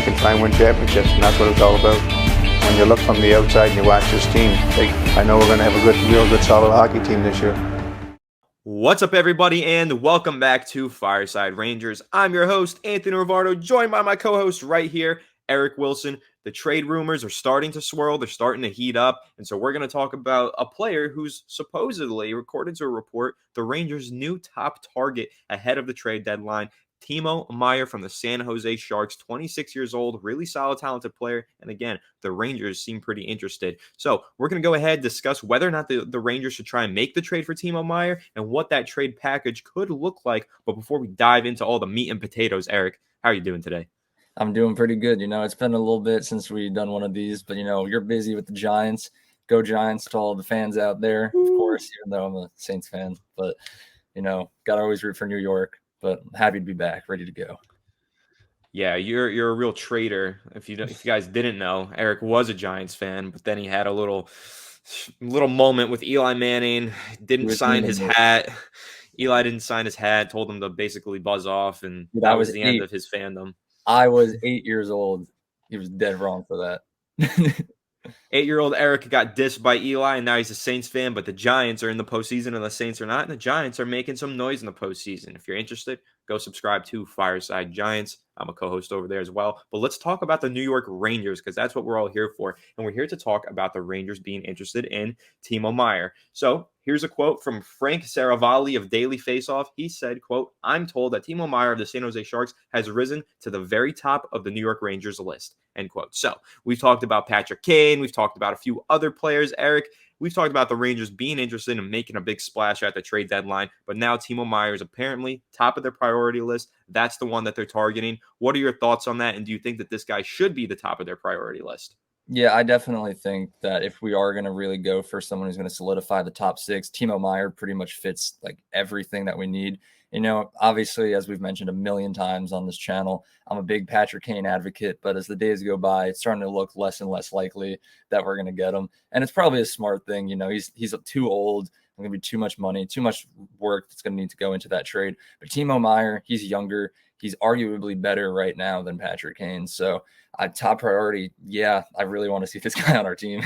can try and win championships, and that's what it's all about. When you look from the outside and you watch this team, I know we're going to have a real good, solid hockey team this year. What's up, everybody, and welcome back to Fireside Rangers. I'm your host, Anthony Rivardo, joined by my co-host right here, Eric Wilson. The trade rumors are starting to swirl. They're starting to heat up. And so we're going to talk about a player who's supposedly, according to a report, the Rangers' new top target ahead of the trade deadline. Timo Meyer from the San Jose Sharks, 26 years old, really solid, talented player. And again, the Rangers seem pretty interested. So we're going to go ahead and discuss whether or not the Rangers should try and make the trade for Timo Meyer and what that trade package could look like. But before we dive into all the meat and potatoes, Eric, how are you doing today? I'm doing pretty good. It's been a little bit since we've done one of these, but you're busy with the Giants. Go Giants to all the fans out there, of course, even though I'm a Saints fan. But, got to always root for New York. But happy to be back, ready to go. Yeah, you're a real traitor. If you guys didn't know, Eric was a Giants fan, but then he had a little moment with Eli Manning. Didn't sign his hat. Eli didn't sign his hat. Told him to basically buzz off, and that was the end of his fandom. I was 8 years old. He was dead wrong for that. 8-year-old Eric got dissed by Eli, and now he's a Saints fan, but the Giants are in the postseason, and the Saints are not, and the Giants are making some noise in the postseason. If you're interested, go subscribe to Fireside Giants. I'm a co-host over there as well. But let's talk about the New York Rangers, because that's what we're all here for. And we're here to talk about the Rangers being interested in Timo Meyer. So here's a quote from Frank Saravalli of Daily Faceoff. He said, quote, "I'm told that Timo Meyer of the San Jose Sharks has risen to the very top of the New York Rangers list," end quote. So we've talked about Patrick Kane. We've talked about a few other players, Eric. We've talked about the Rangers being interested in making a big splash at the trade deadline, but now Timo Meyer is apparently top of their priority list. That's the one that they're targeting. What are your thoughts on that? And do you think that this guy should be the top of their priority list? Yeah, I definitely think that if we are going to really go for someone who's going to solidify the top six, Timo Meyer pretty much fits like everything that we need. Obviously, as we've mentioned a million times on this channel, I'm a big Patrick Kane advocate, but as the days go by, it's starting to look less and less likely that we're going to get him. And it's probably a smart thing. He's too old. It's going to be too much money, too much work that's going to need to go into that trade. But Timo Meyer, he's younger. He's arguably better right now than Patrick Kane. So top priority, yeah, I really want to see this guy on our team.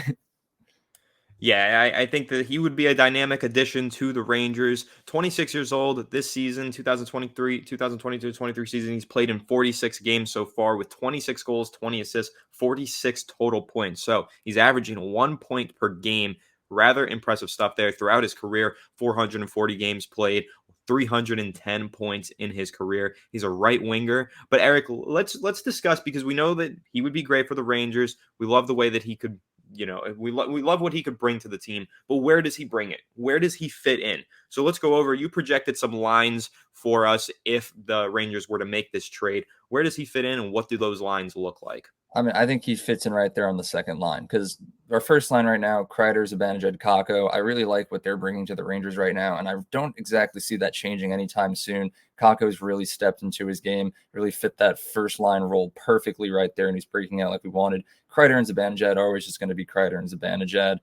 Yeah, I think that he would be a dynamic addition to the Rangers. 26 years old this season, 2022-23 season. He's played in 46 games so far with 26 goals, 20 assists, 46 total points. So he's averaging 1 point per game. Rather impressive stuff there throughout his career. 440 games played, 310 points in his career. He's a right winger. But Eric, let's discuss, because we know that he would be great for the Rangers. We love the way that he could, we love what he could bring to the team. But where does he bring it? Where does he fit in? So let's go over. You projected some lines for us if the Rangers were to make this trade. Where does he fit in, and what do those lines look like? I think he fits in right there on the second line, because our first line right now, Kreider, Zibanejad, Kakko, I really like what they're bringing to the Rangers right now, and I don't exactly see that changing anytime soon. Kakko's really stepped into his game, really fit that first line role perfectly right there, and he's breaking out like we wanted. Kreider and Zibanejad are always just going to be Kreider and Zibanejad.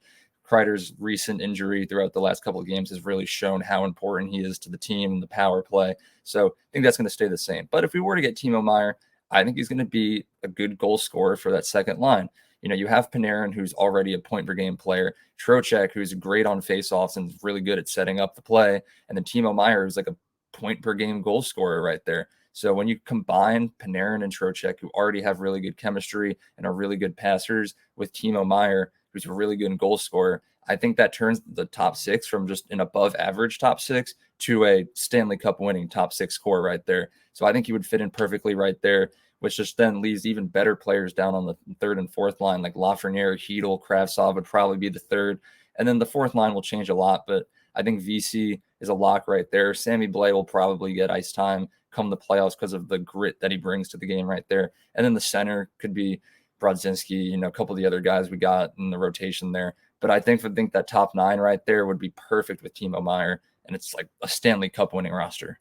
Kreider's recent injury throughout the last couple of games has really shown how important he is to the team and the power play, so I think that's going to stay the same. But if we were to get Timo Meyer, I think he's going to be a good goal scorer for that second line. You have Panarin, who's already a point-per-game player, Trocheck, who's great on faceoffs and really good at setting up the play, and then Timo Meyer, who's like a point-per-game goal scorer right there. So when you combine Panarin and Trocheck, who already have really good chemistry and are really good passers, with Timo Meyer, who's a really good goal scorer, I think that turns the top six from just an above-average top six to a Stanley Cup winning top six core right there. So I think he would fit in perfectly right there, which just then leaves even better players down on the third and fourth line, like Lafreniere, Hedel, Kravtsov would probably be the third. And then the fourth line will change a lot, but I think VC is a lock right there. Sammy Blais will probably get ice time come the playoffs because of the grit that he brings to the game right there. And then the center could be Brodzinski, a couple of the other guys we got in the rotation there. But I think that top nine right there would be perfect with Timo Meyer, and it's like a Stanley Cup winning roster.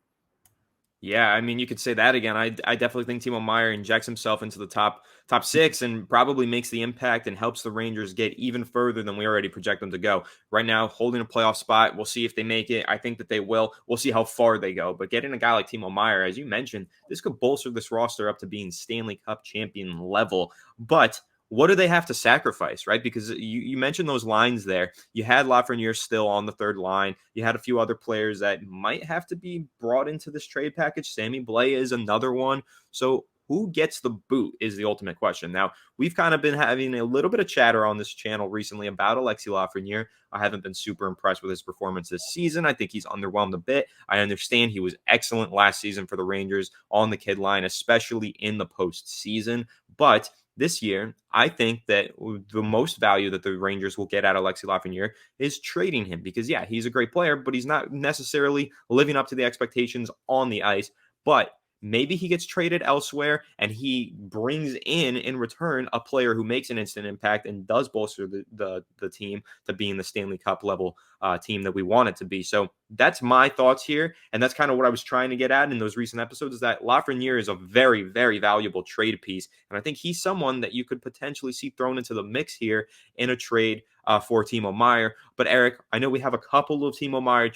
Yeah, I mean, you could say that again. I definitely think Timo Meyer injects himself into the top six and probably makes the impact and helps the Rangers get even further than we already project them to go. Right now, holding a playoff spot, we'll see if they make it. I think that they will. We'll see how far they go. But getting a guy like Timo Meyer, as you mentioned, this could bolster this roster up to being Stanley Cup champion level. But what do they have to sacrifice, right? Because you mentioned those lines there. You had Lafreniere still on the third line. You had a few other players that might have to be brought into this trade package. Sammy Blais is another one. So who gets the boot is the ultimate question. Now, we've kind of been having a little bit of chatter on this channel recently about Alexis Lafreniere. I haven't been super impressed with his performance this season. I think he's underwhelmed a bit. I understand he was excellent last season for the Rangers on the kid line, especially in the postseason. But this year, I think that the most value that the Rangers will get out of Alexis Lafreniere is trading him because, yeah, he's a great player, but he's not necessarily living up to the expectations on the ice. But maybe he gets traded elsewhere and he brings in return a player who makes an instant impact and does bolster the team to being the Stanley Cup level team that we want it to be. So that's my thoughts here. And that's kind of what I was trying to get at in those recent episodes is that Lafreniere is a very, very valuable trade piece. And I think he's someone that you could potentially see thrown into the mix here in a trade for Timo Meyer. But Eric, I know we have a couple of Timo Meyer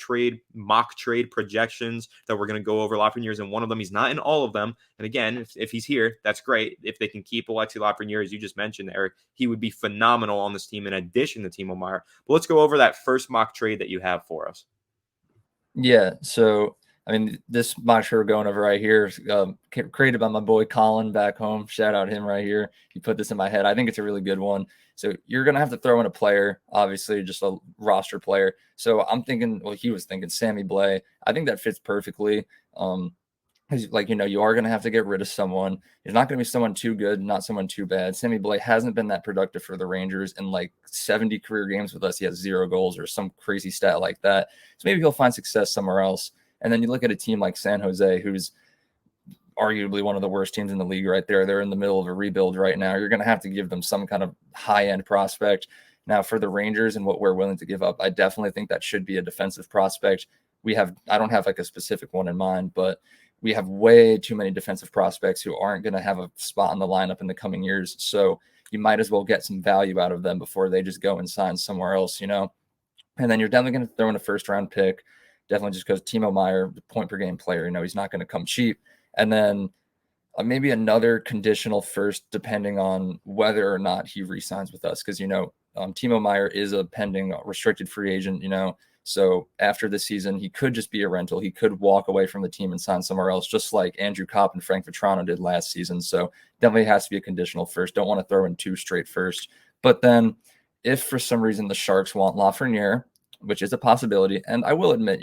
mock trade projections that we're going to go over. Lafreniere's in one of them. He's not in all of them. And again, if he's here, that's great. If they can keep Alexis Lafreniere, as you just mentioned, Eric, he would be phenomenal on this team in addition to Timo Meyer. But let's go over that first mock trade that you have for us. Yeah, so I mean, this mock trade we're going over right here, created by my boy Colin back home. Shout out him right here. He put this in my head. I think it's a really good one. So you're gonna have to throw in a player, obviously, just a roster player. So I'm thinking, well, he was thinking Sammy Blais. I think that fits perfectly. Like, you are going to have to get rid of someone. He's not going to be someone too good, not someone too bad. Sammy Blais hasn't been that productive for the Rangers in like 70 career games with us. He has 0 goals or some crazy stat like that. So maybe he'll find success somewhere else. And then you look at a team like San Jose, who's arguably one of the worst teams in the league right there. They're in the middle of a rebuild right now. You're going to have to give them some kind of high-end prospect. Now, for the Rangers and what we're willing to give up, I definitely think that should be a defensive prospect. I don't have like a specific one in mind, but we have way too many defensive prospects who aren't going to have a spot in the lineup in the coming years. So you might as well get some value out of them before they just go and sign somewhere else, And then you're definitely going to throw in a first-round pick, definitely just because Timo Meyer, the point-per-game player, he's not going to come cheap. And then maybe another conditional first, depending on whether or not he re-signs with us. Because, Timo Meyer is a pending restricted free agent, So after the season, he could just be a rental. He could walk away from the team and sign somewhere else, just like Andrew Kopp and Frank Vetrano did last season. So definitely has to be a conditional first. Don't want to throw in 2 straight first. But then if for some reason the Sharks want Lafreniere, which is a possibility, and I will admit,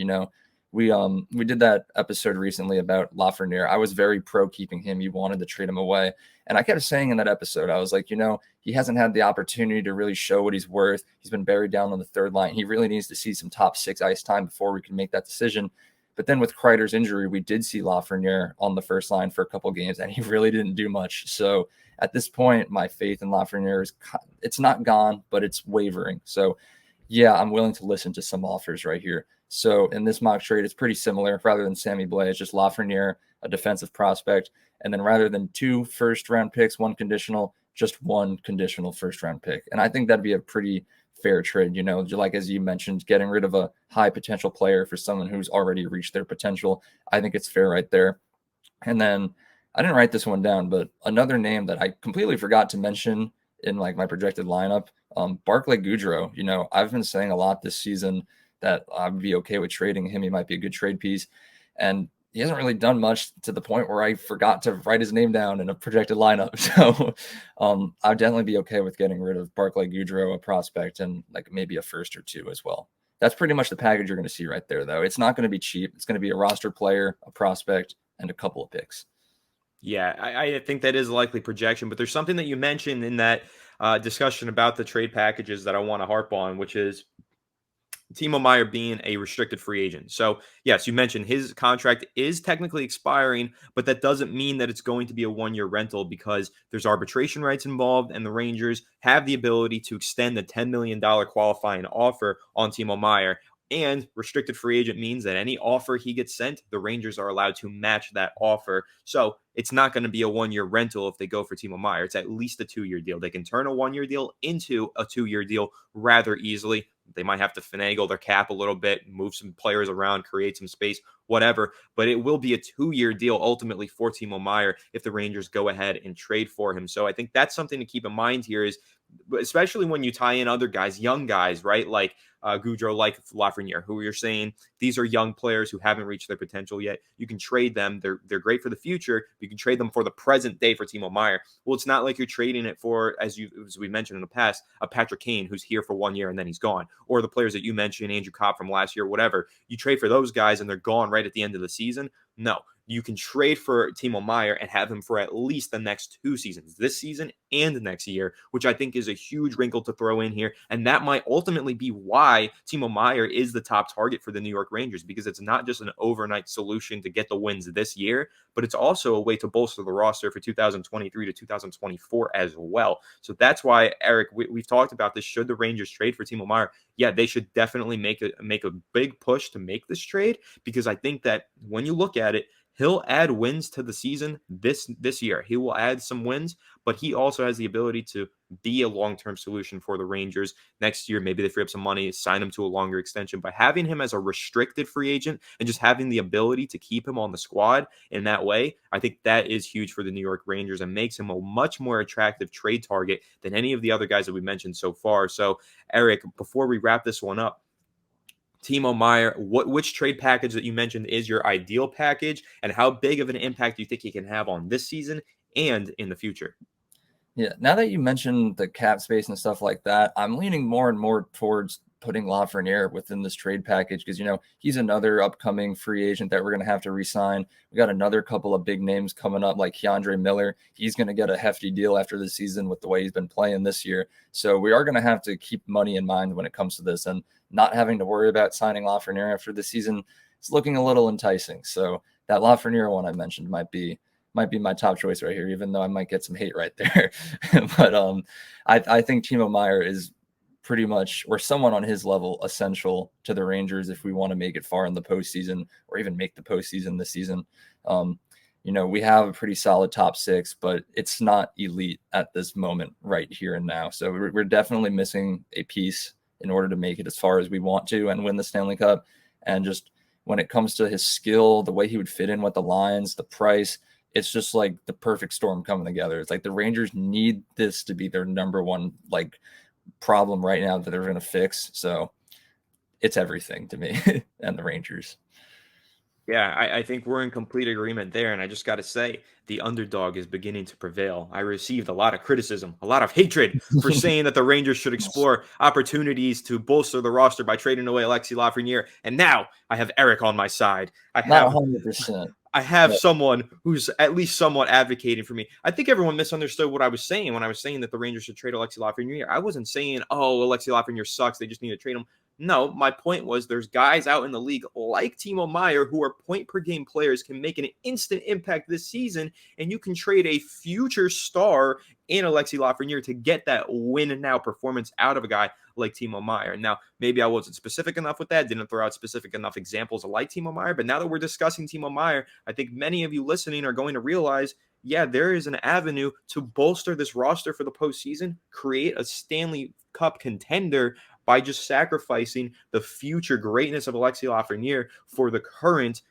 we did that episode recently about Lafreniere. I was very pro keeping him. You wanted to trade him away. And I kept saying in that episode, I was like, he hasn't had the opportunity to really show what he's worth. He's been buried down on the third line. He really needs to see some top 6 ice time before we can make that decision. But then with Kreider's injury, we did see Lafreniere on the first line for a couple games, and he really didn't do much. So at this point, my faith in Lafreniere it's not gone, but it's wavering. So yeah, I'm willing to listen to some offers right here. So in this mock trade, it's pretty similar. Rather than Sammy Blais, it's just Lafreniere, a defensive prospect. And then rather than 2 first-round picks, 1 conditional, just 1 conditional first-round pick. And I think that'd be a pretty fair trade, like as you mentioned, getting rid of a high potential player for someone who's already reached their potential. I think it's fair right there. And then I didn't write this one down, but another name that I completely forgot to mention in like my projected lineup, Barclay Goodrow. I've been saying a lot this season that I'd be okay with trading him. He might be a good trade piece. And he hasn't really done much to the point where I forgot to write his name down in a projected lineup. So I'd definitely be okay with getting rid of Barclay Goodrow, a prospect, and like maybe a first or 2 as well. That's pretty much the package you're going to see right there, though. It's not going to be cheap. It's going to be a roster player, a prospect, and a couple of picks. Yeah, I think that is a likely projection, but there's something that you mentioned in that discussion about the trade packages that I want to harp on, which is Timo Meyer being a restricted free agent. So, yes, you mentioned his contract is technically expiring, but that doesn't mean that it's going to be a 1-year rental because there's arbitration rights involved, and the Rangers have the ability to extend the $10 million qualifying offer on Timo Meyer And restricted free agent means that any offer he gets sent, the Rangers are allowed to match that offer. So it's not going to be a 1-year rental if they go for Timo Meyer. It's at least a 2-year deal. They can turn a 1-year deal into a 2-year deal rather easily. They might have to finagle their cap a little bit, move some players around, create some space, whatever. But it will be a 2-year deal ultimately for Timo Meyer if the Rangers go ahead and trade for him. So I think that's something to keep in mind here, is especially when you tie in other guys, young guys, right? Like Goudreau, like Lafreniere, who you're saying these are young players who haven't reached their potential yet. You can trade them. They're great for the future. You can trade them for the present day for Timo Meyer. Well, it's not like you're trading it for, as we mentioned in the past, a Patrick Kane who's here for 1 year and then he's gone, or the players that you mentioned, Andrew Copp from last year, whatever. You trade for those guys and they're gone right at the end of the season. No, you can trade for Timo Meyer and have him for at least the next 2 seasons, this season and next year, which I think is a huge wrinkle to throw in here. And that might ultimately be why Timo Meyer is the top target for the New York Rangers, because it's not just an overnight solution to get the wins this year, but it's also a way to bolster the roster for 2023 to 2024 as well. So that's why, Eric, we've talked about this. Should the Rangers trade for Timo Meyer? Yeah, they should definitely make a big push to make this trade, because I think that when you look at it, he'll add wins to the season this year. He will add some wins, but he also has the ability to be a long-term solution for the Rangers next year. Maybe they free up some money, sign him to a longer extension. By having him as a restricted free agent and just having the ability to keep him on the squad in that way, I think that is huge for the New York Rangers and makes him a much more attractive trade target than any of the other guys that we mentioned so far. So, Eric, before we wrap this one up, Timo Meyer, which trade package that you mentioned is your ideal package, and how big of an impact do you think he can have on this season and in the future? Yeah, now that you mentioned the cap space and stuff like that, I'm leaning more and more towards putting Lafreniere within this trade package, because, he's another upcoming free agent that we're going to have to re-sign. We got another couple of big names coming up, like Keandre Miller. He's going to get a hefty deal after the season with the way he's been playing this year. So we are going to have to keep money in mind when it comes to this, and not having to worry about signing Lafreniere after the season is looking a little enticing. So that Lafreniere one I mentioned might be my top choice right here, even though I might get some hate right there. But I think Timo Meyer is pretty much, or someone on his level, essential to the Rangers if we want to make it far in the postseason, or even make the postseason this season. We have a pretty solid top 6, but it's not elite at this moment right here and now. So we're definitely missing a piece in order to make it as far as we want to and win the Stanley Cup. And just when it comes to his skill, the way he would fit in with the Lions, the price, it's just like the perfect storm coming together. It's like the Rangers need this to be their number one problem right now that they're going to fix. So it's everything to me and the Rangers. Yeah, I think we're in complete agreement there. And I just got to say, the underdog is beginning to prevail. I received a lot of criticism, a lot of hatred for saying that the Rangers should explore opportunities to bolster the roster by trading away Alexis Lafreniere. And now I have Eric on my side. Not 100%. I have someone who's at least somewhat advocating for me. I think everyone misunderstood what I was saying when I was saying that the Rangers should trade Alexis Lafreniere. I wasn't saying, Alexis Lafreniere sucks, they just need to trade him. No, my point was there's guys out in the league like Timo Meyer who are point per game players, can make an instant impact this season, and you can trade a future star in Alexis Lafreniere to get that win now performance out of a guy like Timo Meyer. Now, maybe I wasn't specific enough with that, didn't throw out specific enough examples of like Timo Meyer, but now that we're discussing Timo Meyer, I think many of you listening are going to realize, yeah, there is an avenue to bolster this roster for the postseason, create a Stanley Cup contender by just sacrificing the future greatness of Alexis Lafreniere for the current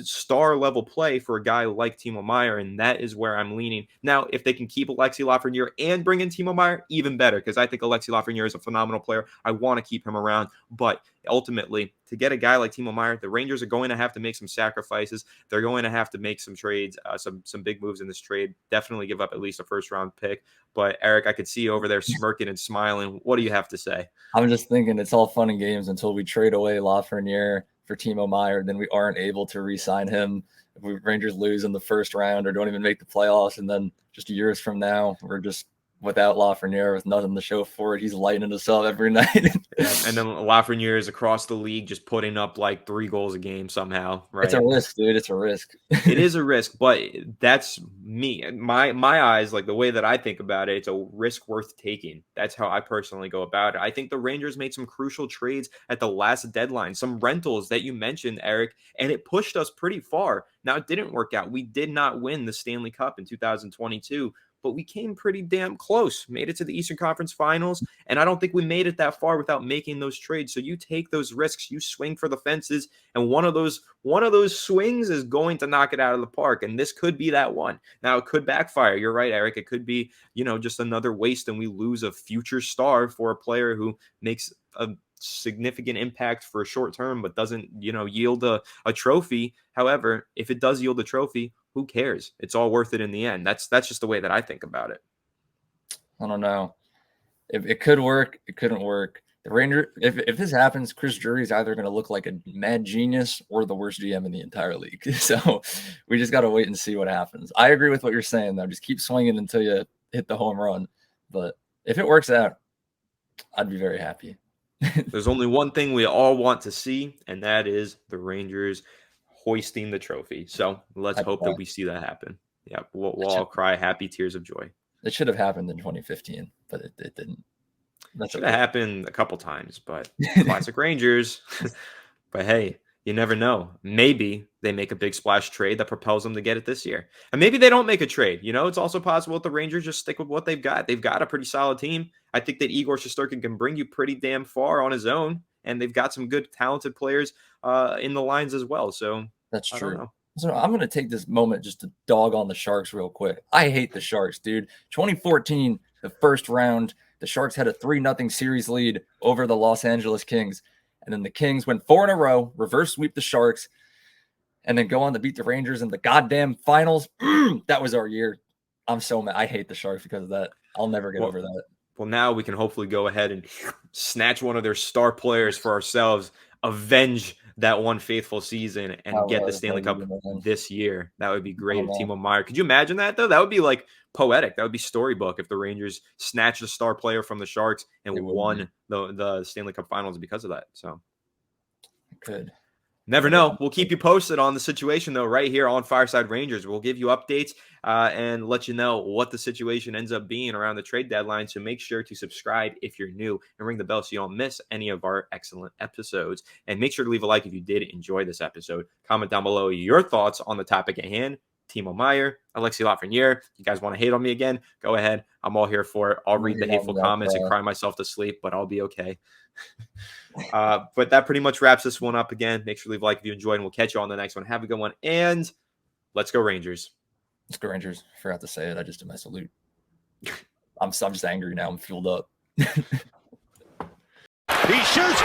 star level play for a guy like Timo Meyer, and that is where I'm leaning. Now, if they can keep Alexis Lafreniere and bring in Timo Meyer, even better, because I think Alexis Lafreniere is a phenomenal player. I want to keep him around, but ultimately, to get a guy like Timo Meyer, the Rangers are going to have to make some sacrifices. They're going to have to make some trades, some big moves in this trade. Definitely give up at least a first-round pick. But, Eric, I could see you over there smirking and smiling. What do you have to say? I'm just thinking it's all fun and games until we trade away Lafreniere for Timo Meyer. Then we aren't able to re-sign him. If we Rangers lose in the first round or don't even make the playoffs, and then just years from now, we're just without Lafreniere, with nothing to show for it. He's lighting us up every night. And then Lafreniere is across the league just putting up like 3 goals a game somehow, right? It's a risk, dude. It's a risk. It is a risk, but that's me. My eyes, like the way that I think about it, it's a risk worth taking. That's how I personally go about it. I think the Rangers made some crucial trades at the last deadline, some rentals that you mentioned, Eric, and it pushed us pretty far. Now, it didn't work out. We did not win the Stanley Cup in 2022, but we came pretty damn close, made it to the Eastern Conference Finals, and I don't think we made it that far without making those trades. So you take those risks, you swing for the fences, and one of those swings is going to knock it out of the park, and this could be that one. Now, it could backfire. You're right, Eric. It could be, just another waste, and we lose a future star for a player who makes a significant impact for a short term, but doesn't, yield a trophy. However, if it does yield a trophy, who cares? It's all worth it in the end. That's just the way that I think about it. I don't know. It could work. It couldn't work. The Ranger, if this happens, Chris Drury is either going to look like a mad genius or the worst GM in the entire league. So we just got to wait and see what happens. I agree with what you're saying, though. Just keep swinging until you hit the home run. But if it works out, I'd be very happy. There's only one thing we all want to see, and that is the Rangers hoisting the trophy. So let's hope that we see that happen. Yeah, we'll all cry happy tears of joy. It should have happened in 2015, but it didn't. That should have happened a couple times, but classic Rangers. But hey, you never know. Maybe they make a big splash trade that propels them to get it this year. And maybe they don't make a trade. It's also possible that the Rangers just stick with what they've got. They've got a pretty solid team. I think that Igor Shesterkin can bring you pretty damn far on his own. And they've got some good, talented players in the lines as well. So that's true. So I'm going to take this moment just to dog on the Sharks real quick. I hate the Sharks, dude. 2014, the first round, the Sharks had a 3-0 series lead over the Los Angeles Kings. And then the Kings went 4 in a row, reverse sweep the Sharks, and then go on to beat the Rangers in the goddamn finals. That was our year. I'm so mad. I hate the Sharks because of that. I'll never get over that. Well, now we can hopefully go ahead and snatch one of their star players for ourselves, avenge that one faithful season, and get the Stanley Cup this year. That would be great. Timo Meyer. Could you imagine that, though? That would be like poetic. That would be storybook if the Rangers snatched a star player from the Sharks and won the Stanley Cup Finals because of that. So good. Never know. We'll keep you posted on the situation, though, right here on Fireside Rangers. We'll give you updates and let you know what the situation ends up being around the trade deadline. So make sure to subscribe if you're new and ring the bell so you don't miss any of our excellent episodes. And make sure to leave a like if you did enjoy this episode. Comment down below your thoughts on the topic at hand. Timo Meyer, Alexi Lafreniere. You guys want to hate on me again? Go ahead. I'm all here for it. I'll read the hateful comments and cry myself to sleep, but I'll be okay. But that pretty much wraps this one up again. Make sure to leave a like if you enjoyed, and we'll catch you on the next one. Have a good one, and let's go Rangers. Let's go Rangers. Forgot to say it. I just did my salute. I'm just angry now. I'm fueled up. He shoots.